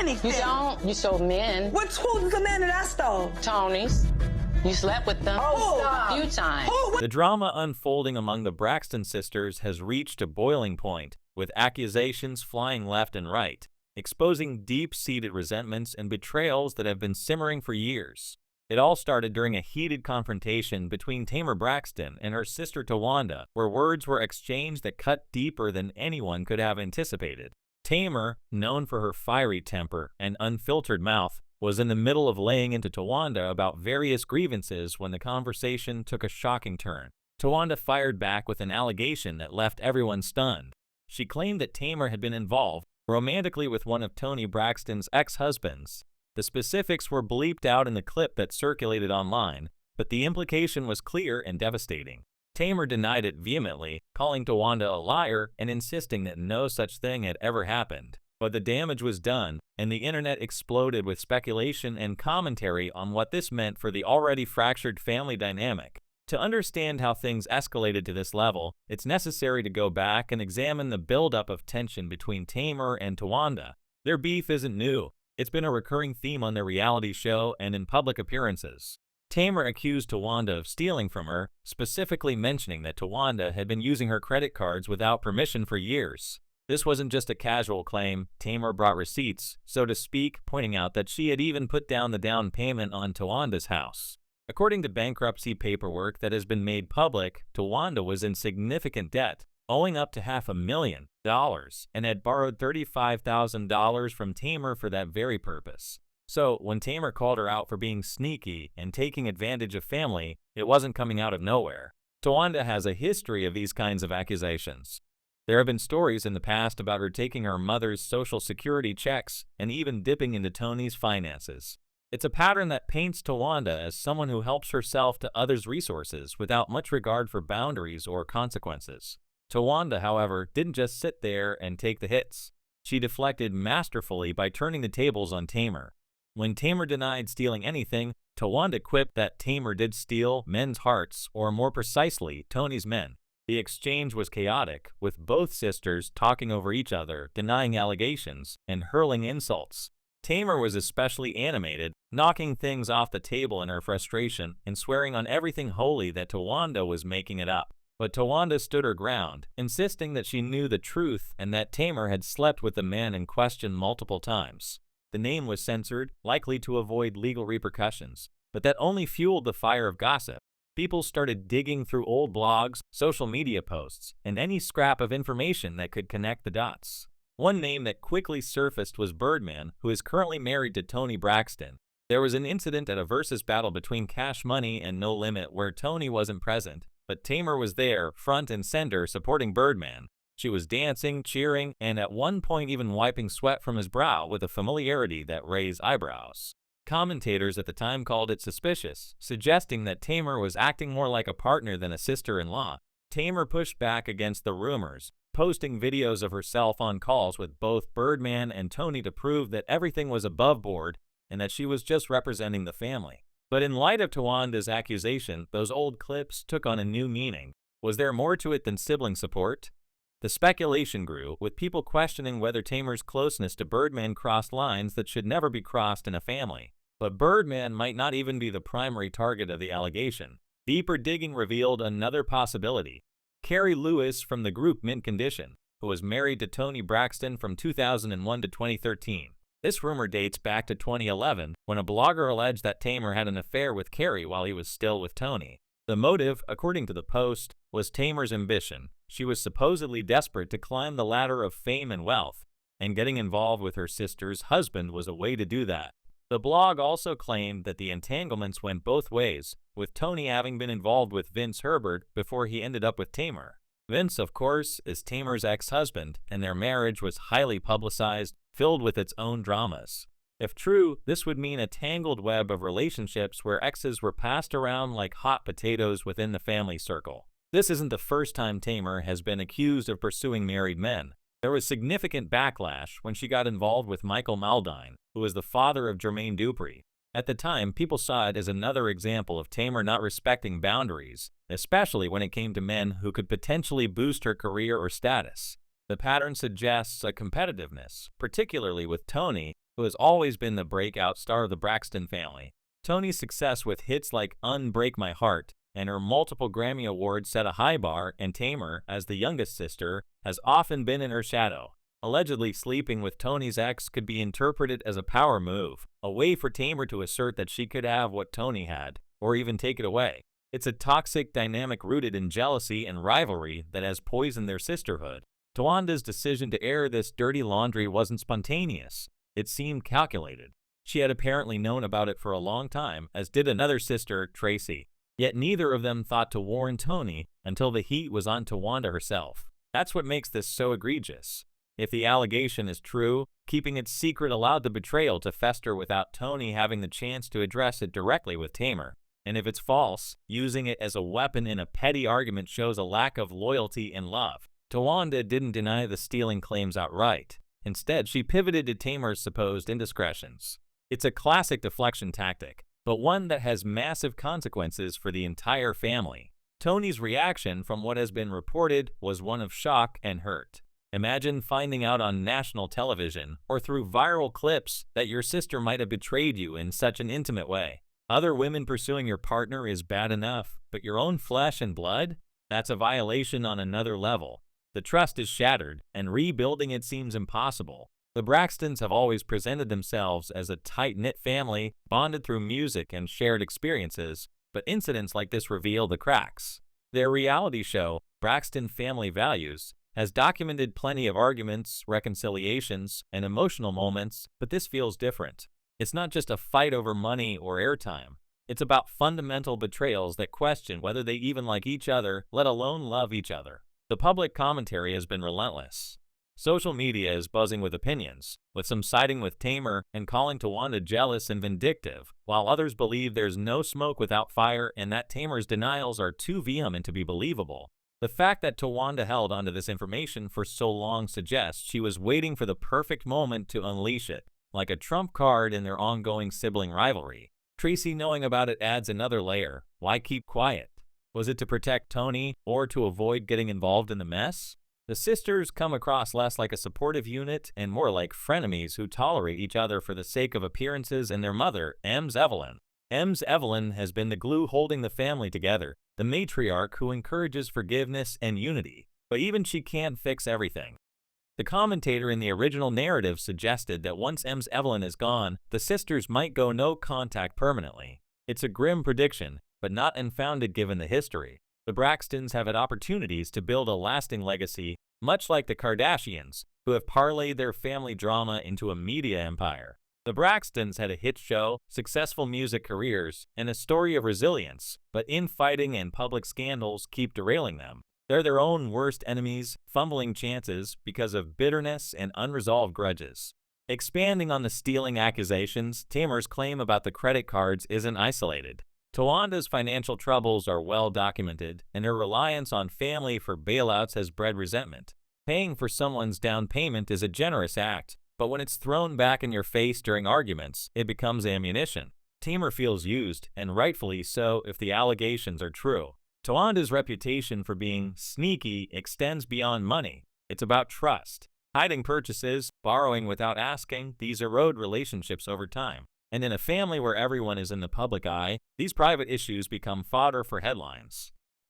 anything. You don't. You sold men. Who's the man that I stole? Tony's. You slept with them a few times. The drama unfolding among the Braxton sisters has reached a boiling point, with accusations flying left and right, exposing deep-seated resentments and betrayals that have been simmering for years. It all started during a heated confrontation between Tamar Braxton and her sister Towanda, where words were exchanged that cut deeper than anyone could have anticipated. Tamar, known for her fiery temper and unfiltered mouth, was in the middle of laying into Towanda about various grievances when the conversation took a shocking turn. Towanda fired back with an allegation that left everyone stunned. She claimed that Tamar had been involved romantically with one of Toni Braxton's ex-husbands. The specifics were bleeped out in the clip that circulated online, but the implication was clear and devastating. Tamar denied it vehemently, calling Towanda a liar and insisting that no such thing had ever happened. But the damage was done, and the internet exploded with speculation and commentary on what this meant for the already fractured family dynamic. To understand how things escalated to this level, it's necessary to go back and examine the buildup of tension between Tamar and Towanda. Their beef isn't new. It's been a recurring theme on their reality show and in public appearances. Tamar accused Towanda of stealing from her, specifically mentioning that Towanda had been using her credit cards without permission for years. This wasn't just a casual claim. Tamar brought receipts, so to speak, pointing out that she had even put down the down payment on Towanda's house. According to bankruptcy paperwork that has been made public, Towanda was in significant debt, owing up to $500,000, and had borrowed $35,000 from Tamar for that very purpose. So, when Tamar called her out for being sneaky and taking advantage of family, it wasn't coming out of nowhere. Towanda has a history of these kinds of accusations. There have been stories in the past about her taking her mother's social security checks and even dipping into Tony's finances. It's a pattern that paints Towanda as someone who helps herself to others' resources without much regard for boundaries or consequences. Towanda, however, didn't just sit there and take the hits. She deflected masterfully by turning the tables on Tamar. When Tamar denied stealing anything, Towanda quipped that Tamar did steal men's hearts, or more precisely, Tony's men. The exchange was chaotic, with both sisters talking over each other, denying allegations, and hurling insults. Tamar was especially animated, knocking things off the table in her frustration and swearing on everything holy that Towanda was making it up. But Towanda stood her ground, insisting that she knew the truth and that Tamar had slept with the man in question multiple times. The name was censored, likely to avoid legal repercussions, but that only fueled the fire of gossip. People started digging through old blogs, social media posts, and any scrap of information that could connect the dots. One name that quickly surfaced was Birdman, who is currently married to Toni Braxton. There was an incident at a versus battle between Cash Money and No Limit where Toni wasn't present, but Tamar was there, front and center, supporting Birdman. She was dancing, cheering, and at one point even wiping sweat from his brow with a familiarity that raised eyebrows. Commentators at the time called it suspicious, suggesting that Tamar was acting more like a partner than a sister-in-law. Tamar pushed back against the rumors, posting videos of herself on calls with both Birdman and Toni to prove that everything was above board and that she was just representing the family. But in light of Towanda's accusation, those old clips took on a new meaning. Was there more to it than sibling support? The speculation grew, with people questioning whether Tamar's closeness to Birdman crossed lines that should never be crossed in a family. But Birdman might not even be the primary target of the allegation. Deeper digging revealed another possibility. Carrie Lewis from the group Mint Condition, who was married to Toni Braxton from 2001 to 2013. This rumor dates back to 2011, when a blogger alleged that Tamar had an affair with Carrie while he was still with Toni. The motive, according to the Post, was Tamar's ambition. She was supposedly desperate to climb the ladder of fame and wealth, and getting involved with her sister's husband was a way to do that. The blog also claimed that the entanglements went both ways, with Toni having been involved with Vince Herbert before he ended up with Tamar. Vince, of course, is Tamar's ex-husband, and their marriage was highly publicized, filled with its own dramas. If true, this would mean a tangled web of relationships where exes were passed around like hot potatoes within the family circle. This isn't the first time Tamar has been accused of pursuing married men. There was significant backlash when she got involved with Michael Maldine, who was the father of Jermaine Dupri. At the time, people saw it as another example of Tamar not respecting boundaries, especially when it came to men who could potentially boost her career or status. The pattern suggests a competitiveness, particularly with Toni, who has always been the breakout star of the Braxton family. Toni's success with hits like Unbreak My Heart and her multiple Grammy Awards set a high bar, and Tamar, as the youngest sister, has often been in her shadow. Allegedly sleeping with Toni's ex could be interpreted as a power move, a way for Tamar to assert that she could have what Toni had, or even take it away. It's a toxic dynamic rooted in jealousy and rivalry that has poisoned their sisterhood. Tawanda's decision to air this dirty laundry wasn't spontaneous. It seemed calculated. She had apparently known about it for a long time, as did another sister, Tracy. Yet neither of them thought to warn Toni until the heat was on Tawanda herself. That's what makes this so egregious. If the allegation is true, keeping it secret allowed the betrayal to fester without Toni having the chance to address it directly with Tamar. And if it's false, using it as a weapon in a petty argument shows a lack of loyalty and love. Tawanda didn't deny the stealing claims outright. Instead, she pivoted to Tamar's supposed indiscretions. It's a classic deflection tactic, but one that has massive consequences for the entire family. Toni's reaction, from what has been reported, was one of shock and hurt. Imagine finding out on national television or through viral clips that your sister might have betrayed you in such an intimate way. Other women pursuing your partner is bad enough, but your own flesh and blood? That's a violation on another level. The trust is shattered, and rebuilding it seems impossible. The Braxtons have always presented themselves as a tight-knit family, bonded through music and shared experiences, but incidents like this reveal the cracks. Their reality show, Braxton Family Values, has documented plenty of arguments, reconciliations, and emotional moments, but this feels different. It's not just a fight over money or airtime. It's about fundamental betrayals that question whether they even like each other, let alone love each other. The public commentary has been relentless. Social media is buzzing with opinions, with some siding with Tamar and calling Tawanda jealous and vindictive, while others believe there's no smoke without fire and that Tamar's denials are too vehement to be believable. The fact that Tawanda held onto this information for so long suggests she was waiting for the perfect moment to unleash it, like a trump card in their ongoing sibling rivalry. Tracy knowing about it adds another layer. Why keep quiet? Was it to protect Toni or to avoid getting involved in the mess? The sisters come across less like a supportive unit and more like frenemies who tolerate each other for the sake of appearances, and their mother, Evelyn. Evelyn has been the glue holding the family together, the matriarch who encourages forgiveness and unity. But even she can't fix everything. The commentator in the original narrative suggested that once Evelyn is gone, the sisters might go no contact permanently. It's a grim prediction, but not unfounded given the history. The Braxtons have had opportunities to build a lasting legacy, much like the Kardashians, who have parlayed their family drama into a media empire. The Braxtons had a hit show, successful music careers, and a story of resilience, but infighting and public scandals keep derailing them. They're their own worst enemies, fumbling chances because of bitterness and unresolved grudges. Expanding on the stealing accusations, Tamar's claim about the credit cards isn't isolated. Tawanda's financial troubles are well documented, and her reliance on family for bailouts has bred resentment. Paying for someone's down payment is a generous act, but when it's thrown back in your face during arguments, it becomes ammunition. Tamar feels used, and rightfully so if the allegations are true. Tawanda's reputation for being sneaky extends beyond money. It's about trust. Hiding purchases, borrowing without asking, these erode relationships over time. And in a family where everyone is in the public eye, these private issues become fodder for headlines.